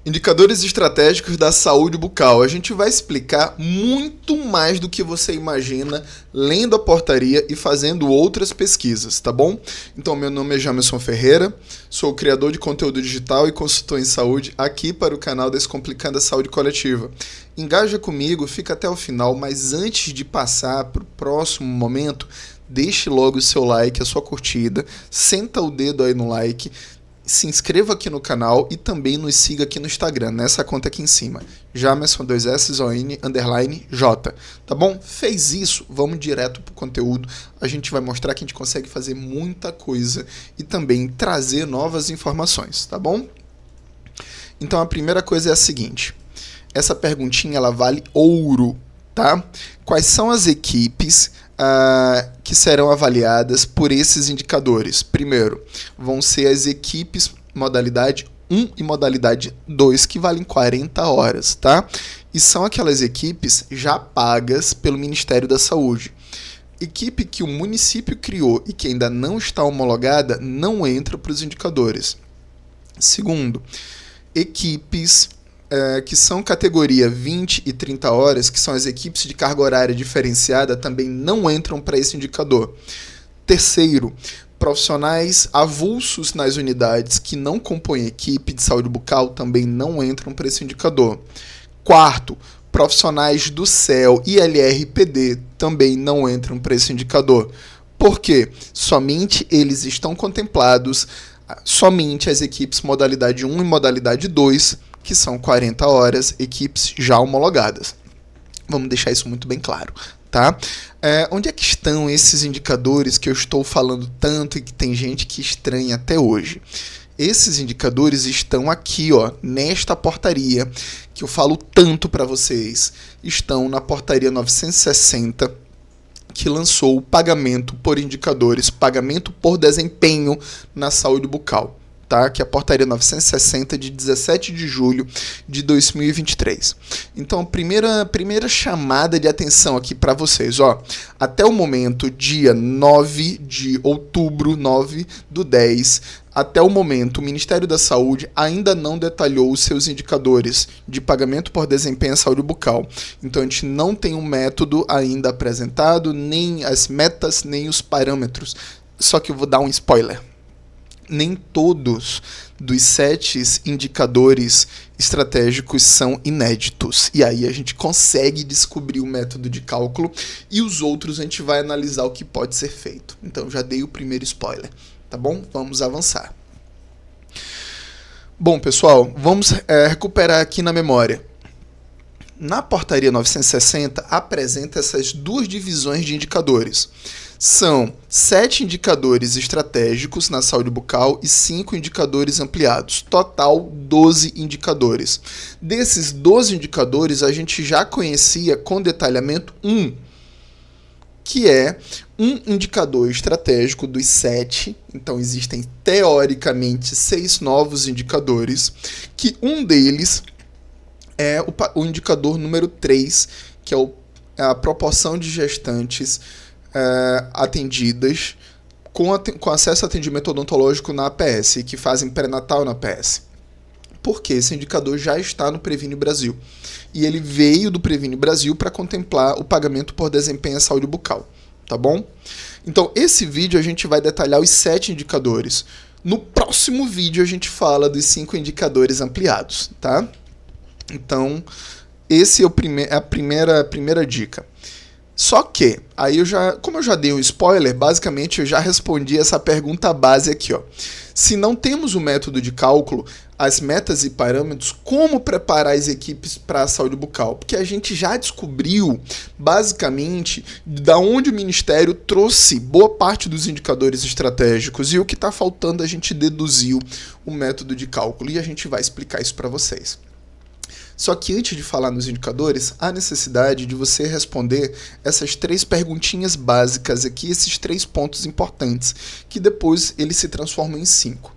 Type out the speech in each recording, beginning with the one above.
Indicadores estratégicos da saúde bucal. A gente vai explicar muito mais do que você imagina lendo a portaria e fazendo outras pesquisas, tá bom? Então, meu nome é Jamerson Ferreira, sou criador de conteúdo digital e consultor em saúde aqui para o canal Descomplicando a Saúde Coletiva. Engaja comigo, fica até o final, mas antes de passar para o próximo momento, deixe logo o seu like, a sua curtida, senta o dedo aí no like, se inscreva aqui no canal e também nos siga aqui no Instagram, nessa conta aqui em cima, Jamerson 2SON_J, tá bom? Fez isso, vamos direto pro conteúdo, a gente vai mostrar que a gente consegue fazer muita coisa e também trazer novas informações, tá bom? Então a primeira coisa é a seguinte, essa perguntinha ela vale ouro, tá? Quais são as equipes que serão avaliadas por esses indicadores? Primeiro, vão ser as equipes modalidade 1 e modalidade 2, que valem 40 horas, tá? E são aquelas equipes já pagas pelo Ministério da Saúde. Equipe que o município criou e que ainda não está homologada, não entra para os indicadores. Segundo, equipes que são categoria 20 e 30 horas, que são as equipes de carga horária diferenciada, também não entram para esse indicador. Terceiro, profissionais avulsos nas unidades que não compõem equipe de saúde bucal também não entram para esse indicador. Quarto, profissionais do CEL e LRPD também não entram para esse indicador. Por quê? Somente eles estão contemplados, somente as equipes modalidade 1 e modalidade 2, que são 40 horas, equipes já homologadas. Vamos deixar isso muito bem claro, tá? Onde é que estão esses indicadores que eu estou falando tanto e que tem gente que estranha até hoje? Esses indicadores estão aqui, ó, nesta portaria, que eu falo tanto para vocês. Estão na portaria 960, que lançou o pagamento por indicadores, pagamento por desempenho na saúde bucal. Tá? Que é a portaria 960 de 17 de julho de 2023. Então, primeira chamada de atenção aqui para vocês, ó, até o momento, dia 9 de outubro, 9/10, até o momento, o Ministério da Saúde ainda não detalhou os seus indicadores de pagamento por desempenho à saúde bucal. Então, a gente não tem um método ainda apresentado, nem as metas, nem os parâmetros. Só que eu vou dar um spoiler. Nem todos dos 7 indicadores estratégicos são inéditos. E aí a gente consegue descobrir o método de cálculo e os outros a gente vai analisar o que pode ser feito. Então já dei o primeiro spoiler, tá bom? Vamos avançar. Bom, pessoal, vamos recuperar aqui na memória. Na portaria 960 apresenta essas duas divisões de indicadores. São 7 indicadores estratégicos na saúde bucal e 5 indicadores ampliados. Total, 12 indicadores. Desses 12 indicadores, a gente já conhecia com detalhamento um, que é um indicador estratégico dos 7. Então, existem, teoricamente, 6 novos indicadores, que um deles é o indicador número 3, que é a proporção de gestantes atendidas com acesso a atendimento odontológico na APS e que fazem pré-natal na APS. Porque esse indicador já está no Previne Brasil. E ele veio do Previne Brasil para contemplar o pagamento por desempenho à saúde bucal. Tá bom? Então, esse vídeo a gente vai detalhar os 7 indicadores. No próximo vídeo a gente fala dos 5 indicadores ampliados, tá? Então, esse é a primeira dica. Só que, aí como eu já dei um spoiler, basicamente eu já respondi essa pergunta base aqui, ó. Se não temos o método de cálculo, as metas e parâmetros, como preparar as equipes para a saúde bucal? Porque a gente já descobriu, basicamente, da onde o Ministério trouxe boa parte dos indicadores estratégicos e o que está faltando a gente deduziu o método de cálculo e a gente vai explicar isso para vocês. Só que antes de falar nos indicadores, há necessidade de você responder essas 3 perguntinhas básicas aqui, esses 3 pontos importantes, que depois eles se transformam em 5.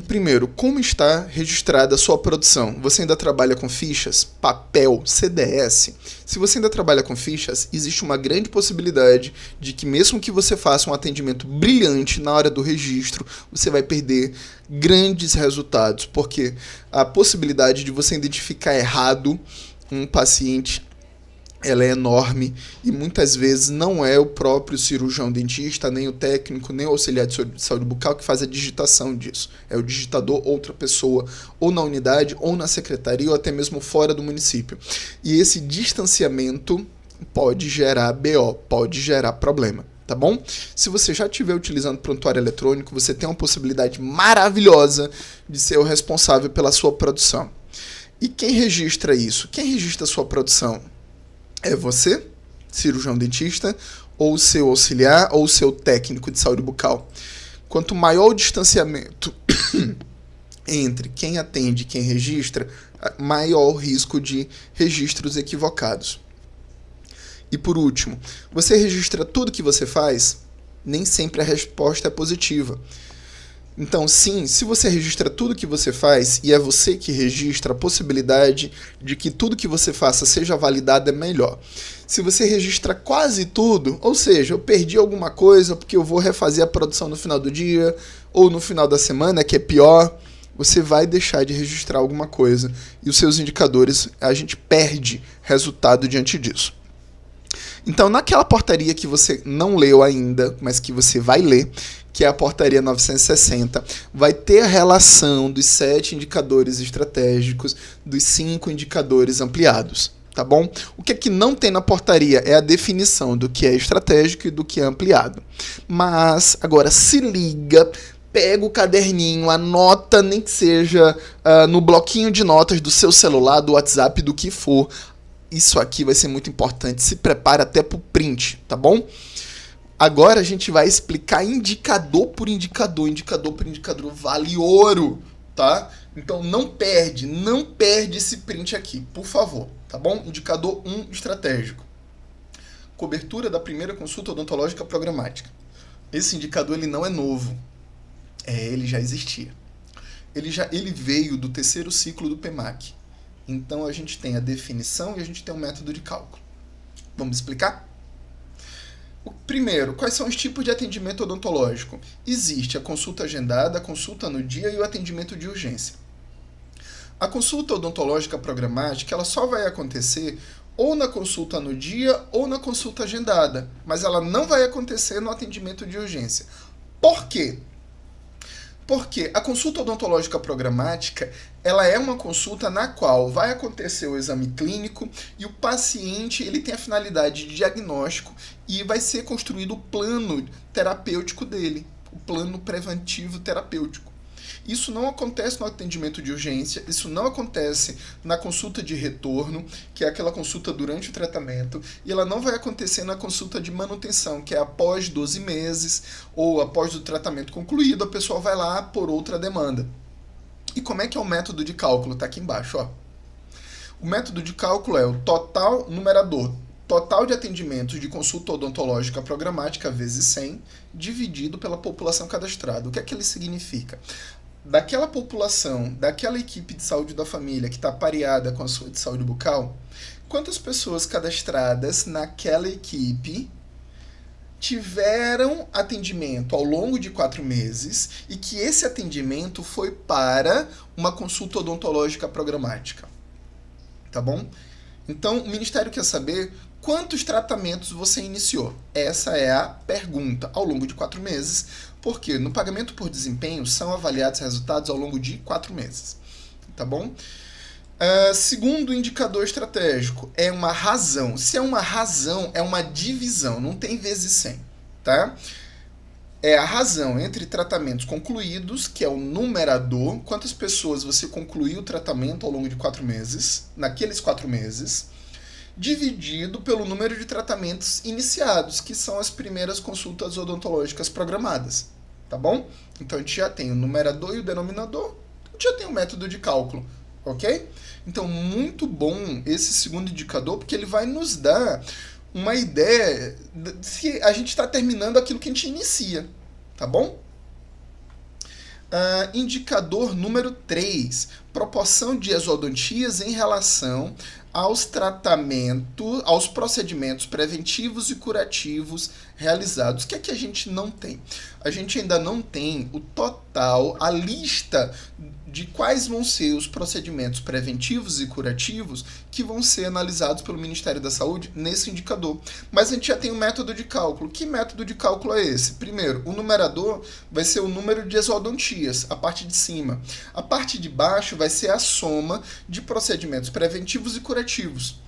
Primeiro, como está registrada a sua produção? Você ainda trabalha com fichas, papel, CDS? Se você ainda trabalha com fichas, existe uma grande possibilidade de que mesmo que você faça um atendimento brilhante na hora do registro, você vai perder grandes resultados, porque a possibilidade de você identificar errado um paciente, ela é enorme e muitas vezes não é o próprio cirurgião dentista, nem o técnico, nem o auxiliar de saúde bucal que faz a digitação disso. É o digitador, outra pessoa, ou na unidade, ou na secretaria, ou até mesmo fora do município. E esse distanciamento pode gerar BO, pode gerar problema. Tá bom? Se você já estiver utilizando prontuário eletrônico, você tem uma possibilidade maravilhosa de ser o responsável pela sua produção. E quem registra isso? Quem registra a sua produção? É você, cirurgião dentista, ou o seu auxiliar, ou o seu técnico de saúde bucal. Quanto maior o distanciamento entre quem atende e quem registra, maior o risco de registros equivocados. E por último, você registra tudo que você faz? Nem sempre a resposta é positiva. Então, sim, se você registra tudo que você faz e é você que registra, a possibilidade de que tudo que você faça seja validado é melhor. Se você registra quase tudo, ou seja, eu perdi alguma coisa porque eu vou refazer a produção no final do dia ou no final da semana, que é pior, você vai deixar de registrar alguma coisa e os seus indicadores, a gente perde resultado diante disso. Então, naquela portaria que você não leu ainda, mas que você vai ler, que é a portaria 960, vai ter a relação dos 7 indicadores estratégicos, dos 5 indicadores ampliados, tá bom? O que é que não tem na portaria é a definição do que é estratégico e do que é ampliado. Mas, agora, se liga, pega o caderninho, anota, nem que seja no bloquinho de notas do seu celular, do WhatsApp, do que for. Isso aqui vai ser muito importante, se prepara até pro print, tá bom? Agora a gente vai explicar indicador por indicador, vale ouro, tá? Então não perde esse print aqui, por favor, tá bom? Indicador 1 estratégico. Cobertura da primeira consulta odontológica programática. Esse indicador ele não é novo, ele já existia. Ele veio do terceiro ciclo do PEMAC. Então a gente tem a definição e a gente tem um método de cálculo. Vamos explicar? Primeiro, quais são os tipos de atendimento odontológico? Existe a consulta agendada, a consulta no dia e o atendimento de urgência. A consulta odontológica programática ela só vai acontecer ou na consulta no dia ou na consulta agendada, mas ela não vai acontecer no atendimento de urgência. Por quê? Porque a consulta odontológica programática, ela é uma consulta na qual vai acontecer o exame clínico e o paciente ele tem a finalidade de diagnóstico e vai ser construído o plano terapêutico dele, o plano preventivo terapêutico. Isso não acontece no atendimento de urgência, isso não acontece na consulta de retorno, que é aquela consulta durante o tratamento, e ela não vai acontecer na consulta de manutenção, que é após 12 meses ou após o tratamento concluído, a pessoa vai lá por outra demanda. E como é que é o método de cálculo? Está aqui embaixo, ó. O método de cálculo é o total numerador, total de atendimentos de consulta odontológica programática vezes 100, dividido pela população cadastrada. O que é que ele significa? Daquela população, daquela equipe de saúde da família que está pareada com a sua de saúde bucal, quantas pessoas cadastradas naquela equipe tiveram atendimento ao longo de 4 meses e que esse atendimento foi para uma consulta odontológica programática. Tá bom? Então, o Ministério quer saber quantos tratamentos você iniciou. Essa é a pergunta ao longo de 4 meses, porque no pagamento por desempenho são avaliados resultados ao longo de 4 meses. Tá bom? Segundo indicador estratégico, é uma razão. Se é uma razão, é uma divisão, não tem vezes 100, tá? É a razão entre tratamentos concluídos, que é o numerador, quantas pessoas você concluiu o tratamento ao longo de 4 meses, naqueles 4 meses, dividido pelo número de tratamentos iniciados, que são as primeiras consultas odontológicas programadas, tá bom? Então a gente já tem o numerador e o denominador, a gente já tem o método de cálculo, ok? Então muito bom esse segundo indicador, porque ele vai nos dar uma ideia se a gente está terminando aquilo que a gente inicia, tá bom? Indicador número 3, proporção de exodontias em relação aos tratamentos, aos procedimentos preventivos e curativos realizados. O que é que a gente não tem? A gente ainda não tem o total, a lista de quais vão ser os procedimentos preventivos e curativos que vão ser analisados pelo Ministério da Saúde nesse indicador. Mas a gente já tem um método de cálculo. Que método de cálculo é esse? Primeiro, o numerador vai ser o número de exodontias, a parte de cima. A parte de baixo vai ser a soma de procedimentos preventivos e curativos,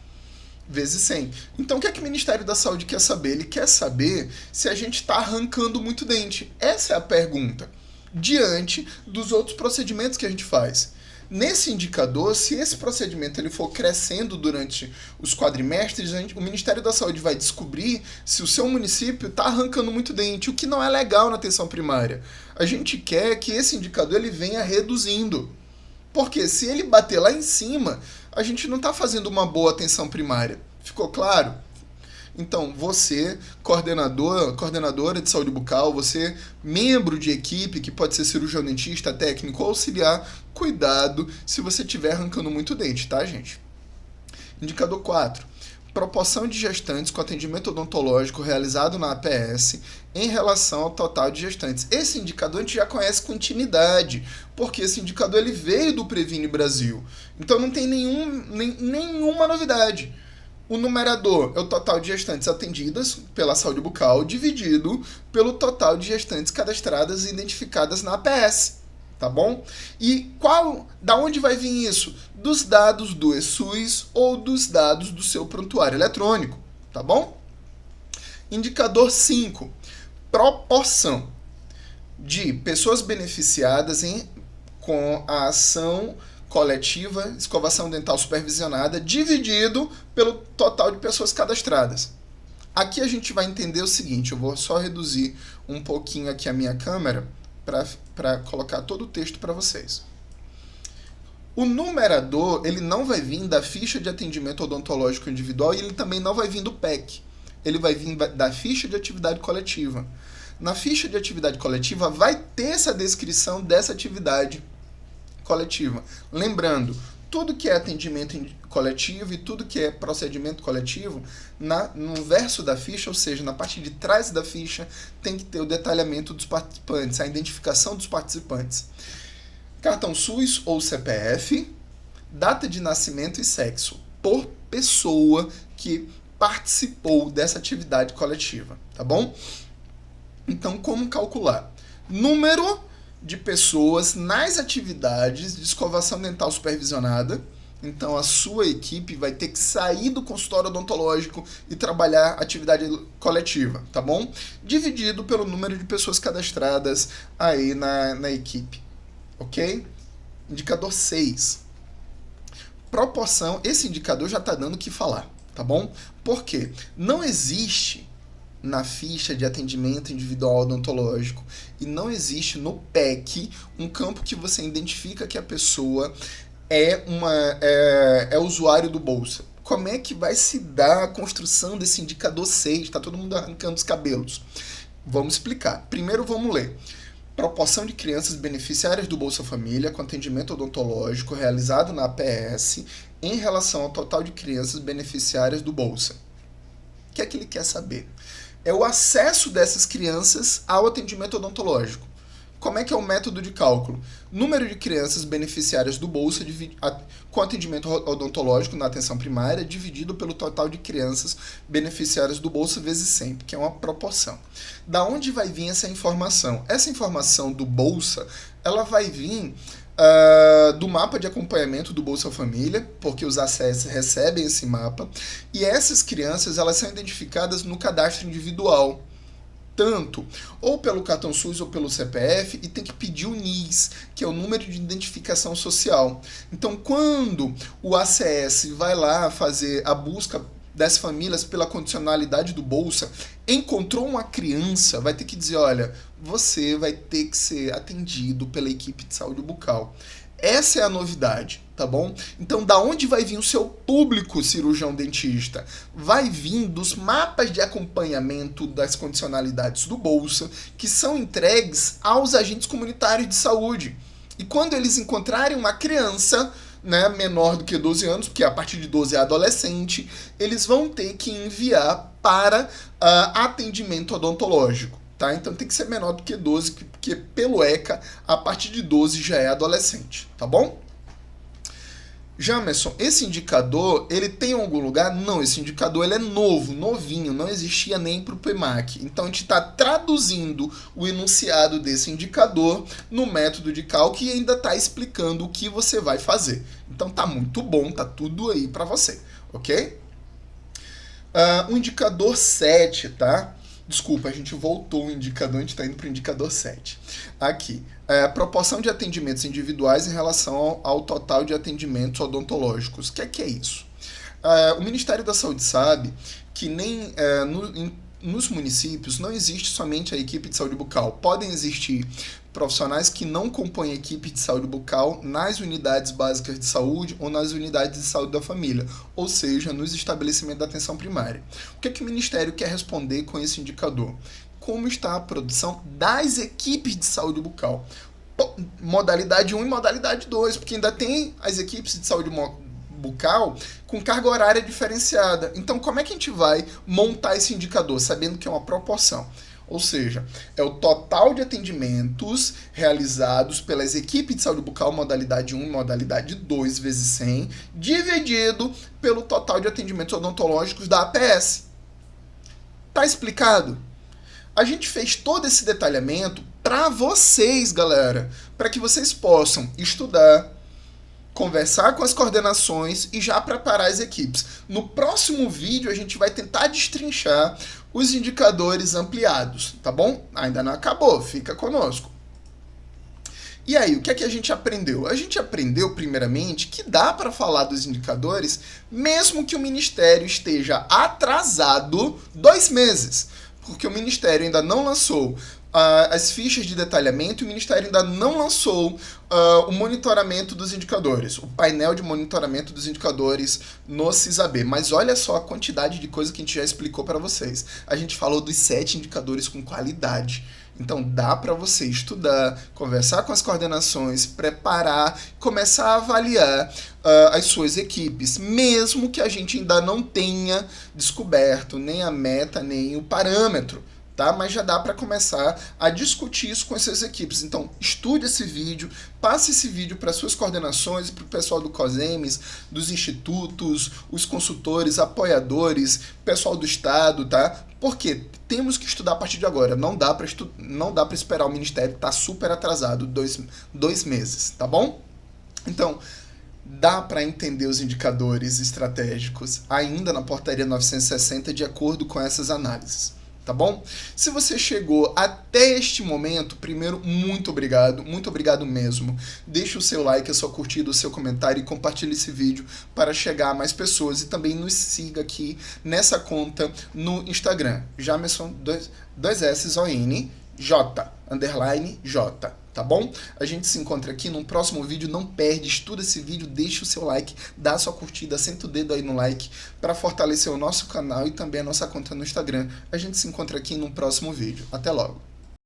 vezes 100. Então, o que é que o Ministério da Saúde quer saber? Ele quer saber se a gente está arrancando muito dente. Essa é a pergunta, diante dos outros procedimentos que a gente faz. Nesse indicador, se esse procedimento ele for crescendo durante os quadrimestres, o Ministério da Saúde vai descobrir se o seu município está arrancando muito dente, o que não é legal na atenção primária. A gente quer que esse indicador ele venha reduzindo. Porque se ele bater lá em cima, a gente não está fazendo uma boa atenção primária. Ficou claro? Então, você, coordenadora de saúde bucal, você, membro de equipe, que pode ser cirurgião dentista, técnico ou auxiliar, cuidado se você estiver arrancando muito dente, tá, gente? Indicador 4. Proporção de gestantes com atendimento odontológico realizado na APS em relação ao total de gestantes. Esse indicador a gente já conhece com intimidade, porque esse indicador ele veio do Previne Brasil. Então não tem nenhuma novidade. O numerador é o total de gestantes atendidas pela saúde bucal dividido pelo total de gestantes cadastradas e identificadas na APS. Tá bom? E da onde vai vir isso? Dos dados do eSUS ou dos dados do seu prontuário eletrônico, tá bom? Indicador 5, proporção de pessoas beneficiadas com a ação coletiva, escovação dental supervisionada, dividido pelo total de pessoas cadastradas. Aqui a gente vai entender o seguinte, eu vou só reduzir um pouquinho aqui a minha câmera, para colocar todo o texto para vocês. O numerador ele não vai vir da ficha de atendimento odontológico individual e ele também não vai vir do PEC. Ele vai vir da ficha de atividade coletiva. Na ficha de atividade coletiva vai ter essa descrição dessa atividade coletiva. Lembrando, tudo que é atendimento coletivo e tudo que é procedimento coletivo, no verso da ficha, ou seja, na parte de trás da ficha, tem que ter o detalhamento dos participantes, a identificação dos participantes. Cartão SUS ou CPF, data de nascimento e sexo, por pessoa que participou dessa atividade coletiva, tá bom? Então, como calcular? Número de pessoas nas atividades de escovação dental supervisionada. Então, a sua equipe vai ter que sair do consultório odontológico e trabalhar atividade coletiva, tá bom? Dividido pelo número de pessoas cadastradas aí na equipe, ok? Indicador 6. Proporção, esse indicador já está dando o que falar, tá bom? Por quê? Não existe na ficha de atendimento individual odontológico e não existe no PEC um campo que você identifica que a pessoa é usuário do Bolsa. Como é que vai se dar a construção desse indicador 6? Está todo mundo arrancando os cabelos. Vamos explicar. Primeiro vamos ler. Proporção de crianças beneficiárias do Bolsa Família com atendimento odontológico realizado na APS em relação ao total de crianças beneficiárias do Bolsa. O que é que ele quer saber? É o acesso dessas crianças ao atendimento odontológico. Como é que é o método de cálculo? Número de crianças beneficiárias do Bolsa com atendimento odontológico na atenção primária dividido pelo total de crianças beneficiárias do Bolsa vezes 100, que é uma proporção. Da onde vai vir essa informação? Essa informação do Bolsa, ela vai vir do mapa de acompanhamento do Bolsa Família, porque os ACS recebem esse mapa, e essas crianças elas são identificadas no cadastro individual, tanto ou pelo cartão SUS ou pelo CPF, e tem que pedir o NIS, que é o número de identificação social. Então, quando o ACS vai lá fazer a busca das famílias pela condicionalidade do Bolsa, encontrou uma criança, vai ter que dizer, olha, você vai ter que ser atendido pela equipe de saúde bucal. Essa é a novidade, tá bom? Então, da onde vai vir o seu público cirurgião dentista? Vai vir dos mapas de acompanhamento das condicionalidades do Bolsa, que são entregues aos agentes comunitários de saúde. E quando eles encontrarem uma criança, né, menor do que 12 anos, porque a partir de 12 é adolescente, eles vão ter que enviar para atendimento odontológico. Tá? Então tem que ser menor do que 12, porque pelo ECA, a partir de 12 já é adolescente, tá bom? Jamerson, esse indicador, ele tem algum lugar? Não, esse indicador ele é novo, novinho, não existia nem para o PMAC. Então a gente está traduzindo o enunciado desse indicador no método de cálculo e ainda está explicando o que você vai fazer. Então tá muito bom, tá tudo aí para você, ok? O indicador 7, tá? Desculpa, a gente voltou o indicador, a gente está indo para o indicador 7. Aqui, proporção de atendimentos individuais em relação ao total de atendimentos odontológicos. O que é isso? O Ministério da Saúde sabe que nem nos municípios não existe somente a equipe de saúde bucal. Podem existir profissionais que não compõem a equipe de saúde bucal nas unidades básicas de saúde ou nas unidades de saúde da família, ou seja, nos estabelecimentos da atenção primária. O que o Ministério quer responder com esse indicador? Como está a produção das equipes de saúde bucal? Modalidade 1 e modalidade 2, porque ainda tem as equipes de saúde bucal com carga horária diferenciada. Então, como é que a gente vai montar esse indicador, sabendo que é uma proporção? Ou seja, é o total de atendimentos realizados pelas equipes de saúde bucal modalidade 1 e modalidade 2 vezes 100, dividido pelo total de atendimentos odontológicos da APS. Tá explicado? A gente fez todo esse detalhamento para vocês, galera, para que vocês possam estudar, conversar com as coordenações e já preparar as equipes. No próximo vídeo a gente vai tentar destrinchar os indicadores ampliados, tá bom? Ainda não acabou, fica conosco. E aí, o que é que a gente aprendeu? A gente aprendeu, primeiramente, que dá para falar dos indicadores mesmo que o Ministério esteja atrasado 2 meses, porque o Ministério ainda não lançou as fichas de detalhamento e o Ministério ainda não lançou o monitoramento dos indicadores, o painel de monitoramento dos indicadores no CISAB. Mas olha só a quantidade de coisa que a gente já explicou para vocês. A gente falou dos 7 indicadores com qualidade. Então dá para você estudar, conversar com as coordenações, preparar, começar a avaliar as suas equipes, mesmo que a gente ainda não tenha descoberto nem a meta, nem o parâmetro. Tá? Mas já dá para começar a discutir isso com essas equipes. Então, estude esse vídeo, passe esse vídeo para suas coordenações, para o pessoal do COSEMES, dos institutos, os consultores, apoiadores, pessoal do Estado, tá? Porque temos que estudar a partir de agora. Não dá para esperar o Ministério estar super atrasado 2 meses, tá bom? Então, dá para entender os indicadores estratégicos ainda na portaria 960 de acordo com essas análises. Tá bom? Se você chegou até este momento, primeiro, muito obrigado mesmo. Deixe o seu like, a sua curtida, o seu comentário e compartilhe esse vídeo para chegar a mais pessoas. E também nos siga aqui nessa conta no Instagram, Jamerson, 2 S, O-N, J, _ J. Tá bom? A gente se encontra aqui num próximo vídeo. Não perde, estuda esse vídeo, deixa o seu like, dá a sua curtida, senta o dedo aí no like para fortalecer o nosso canal e também a nossa conta no Instagram. A gente se encontra aqui num próximo vídeo. Até logo!